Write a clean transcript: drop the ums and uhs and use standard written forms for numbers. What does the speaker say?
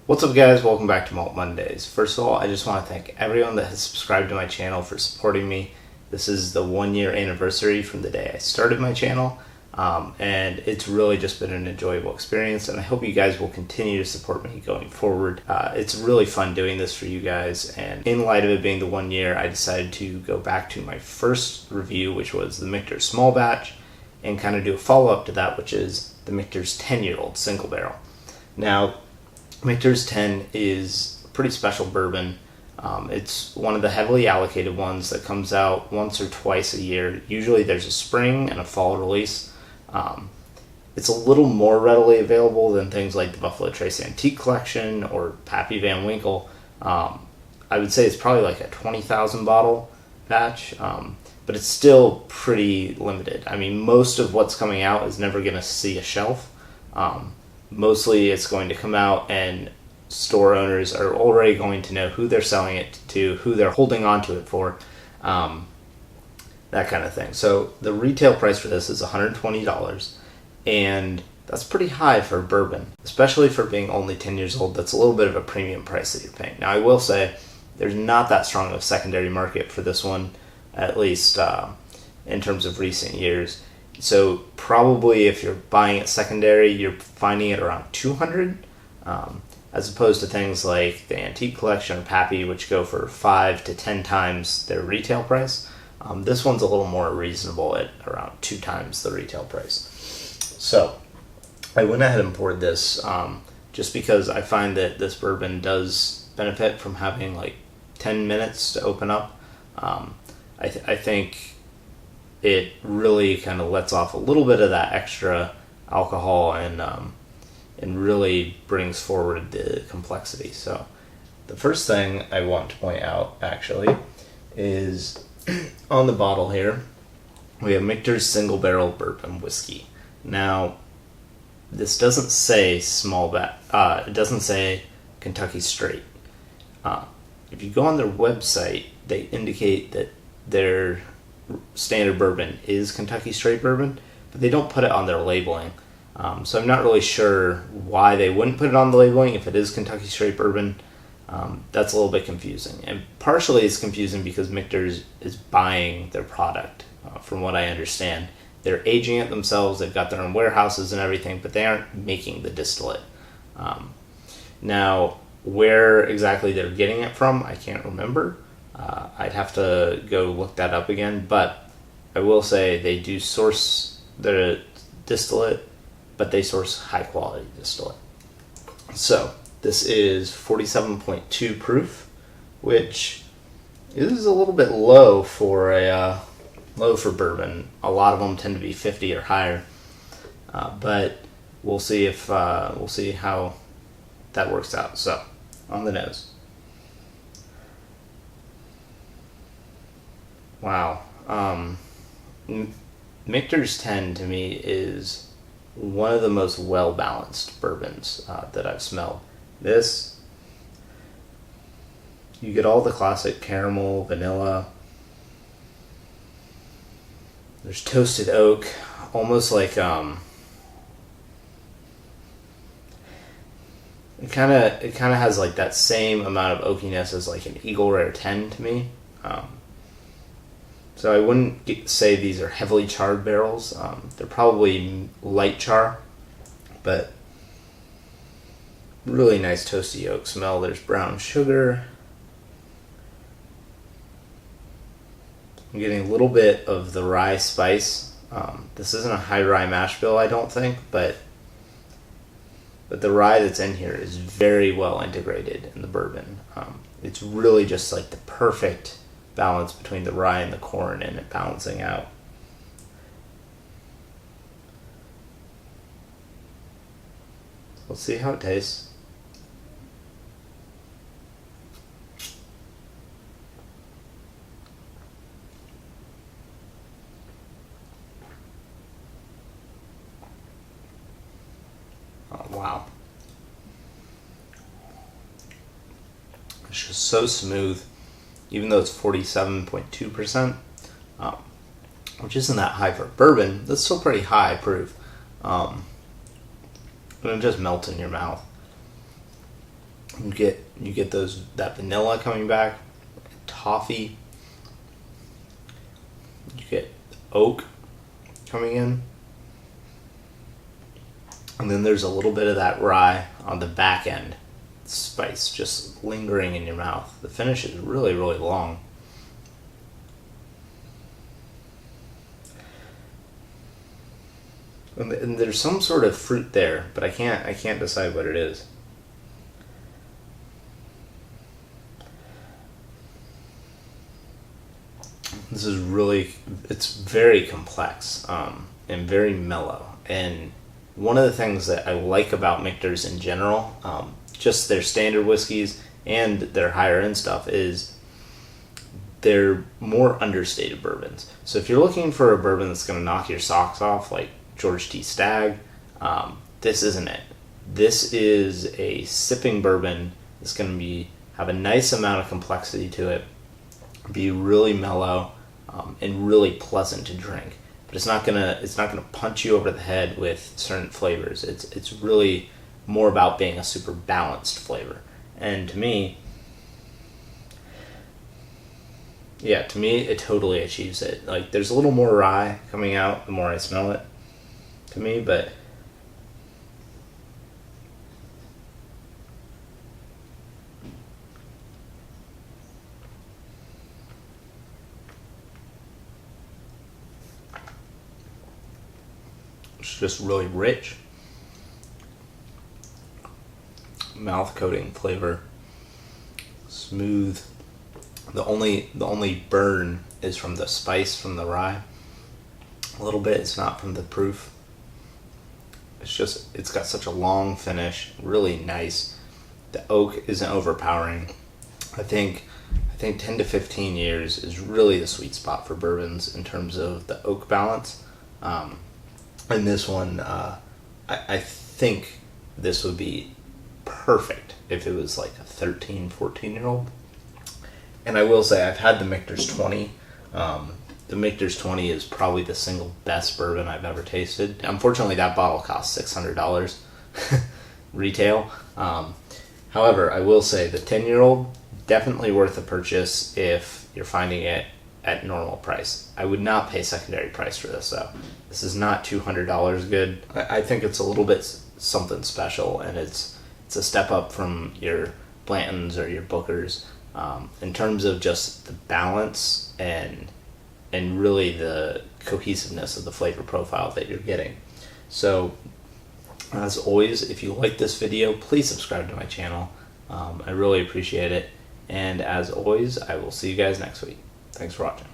What's up, guys? Welcome back to Malt Mondays. First of all, I just want to thank everyone that has subscribed to my channel for supporting me. This is the 1-year anniversary from the day I started my channel, and it's really just been an enjoyable experience, and I hope you guys will continue to support me going forward. It's really fun doing this for you guys, and in light of it being the 1 year, I decided to go back to my first review, which was the Michter Small Batch, and kind of do a follow-up to that, which is the Michter's 10-year-old single barrel. Now, Michter's 10 is a pretty special bourbon. It's one of the heavily allocated ones that comes out once or twice a year. Usually there's a spring and a fall release. It's a little more readily available than things like the Buffalo Trace Antique Collection or Pappy Van Winkle. I would say it's probably like a 20,000 bottle batch, but it's still pretty limited. I mean, most of what's coming out is never going to see a shelf. Mostly it's going to come out and store owners are already going to know who they're selling it to, who they're holding on to it for, that kind of thing. So the retail price for this is $120, and that's pretty high for bourbon, especially for being only 10 years old. That's a little bit of a premium price that you're paying. Now, I will say there's not that strong of a secondary market for this one, at least in terms of recent years. So probably if you're buying it secondary, you're finding it around $200, as opposed to things like the Antique Collection or Pappy, which go for 5 to 10 times their retail price. This one's a little more reasonable at around 2 times the retail price. So I went ahead and poured this just because I find that this bourbon does benefit from having like 10 minutes to open up. I think it really kind of lets off a little bit of that extra alcohol and really brings forward the complexity. So the first thing I want to point out actually is on the bottle here we have Michter's Single Barrel Bourbon Whiskey. Now this doesn't say small batch, it doesn't say Kentucky Straight. If you go on their website, they indicate that their standard bourbon is Kentucky Straight bourbon, but they don't put it on their labeling. So I'm not really sure why they wouldn't put it on the labeling if it is Kentucky Straight bourbon. That's a little bit confusing. And partially it's confusing because Michter's is buying their product, from what I understand. They're aging it themselves, they've got their own warehouses and everything, but they aren't making the distillate. Now, where exactly they're getting it from, I can't remember. I'd have to go look that up again, but I will say they do source their distillate, but they source high quality distillate. So this is 47.2 proof, which is a little bit low for bourbon. A lot of them tend to be 50 or higher, but we'll see how that works out. So on the nose. Wow. Michter's 10 to me is one of the most well-balanced bourbons that I've smelled. This, you get all the classic caramel, vanilla. There's toasted oak, almost like it kind of has like that same amount of oakiness as like an Eagle Rare 10 to me. So I wouldn't say these are heavily charred barrels. They're probably light char, but really nice toasty oak smell. There's brown sugar. I'm getting a little bit of the rye spice. This isn't a high rye mash bill, I don't think, but the rye that's in here is very well integrated in the bourbon. It's really just like the perfect balance between the rye and the corn and it balancing out. Let's see how it tastes. Oh, wow. It's just so smooth. Even though it's 47.2%, which isn't that high for bourbon, that's still pretty high proof. And it just melts in your mouth. You get that vanilla coming back, toffee. You get oak coming in, and then there's a little bit of that rye on the back end. Spice just lingering in your mouth. The finish is really, really long. And there's some sort of fruit there, but I can't decide what it is. This is really, it's very complex and very mellow. And one of the things that I like about Michter's in general, just their standard whiskeys and their higher end stuff, is they're more understated bourbons. So if you're looking for a bourbon that's going to knock your socks off, like George T. Stagg, this isn't it. This is a sipping bourbon that's going to have a nice amount of complexity to it, be really mellow, and really pleasant to drink. But it's not gonna punch you over the head with certain flavors. It's really more about being a super balanced flavor. And to me, it totally achieves it. Like, there's a little more rye coming out the more I smell it, to me, but it's just really rich, mouth coating flavor, smooth. The only burn is from the spice from the rye. A little bit. It's not from the proof. It's got such a long finish, really nice. The oak isn't overpowering. I think 10 to 15 years is really the sweet spot for bourbons in terms of the oak balance. And this one, I think this would be perfect if it was like a 13, 14-year-old. And I will say, I've had the Michter's 20. The Michter's 20 is probably the single best bourbon I've ever tasted. Unfortunately, that bottle costs $600 retail. However, I will say the 10-year-old, definitely worth a purchase if you're finding it at normal price. I would not pay secondary price for this, though. This is not $200 good. I think it's a little bit something special, and it's a step up from your Blantons or your Bookers. In terms of just the balance and really the cohesiveness of the flavor profile that you're getting. So, as always, if you like this video, please subscribe to my channel. I really appreciate it. And as always, I will see you guys next week. Thanks for watching.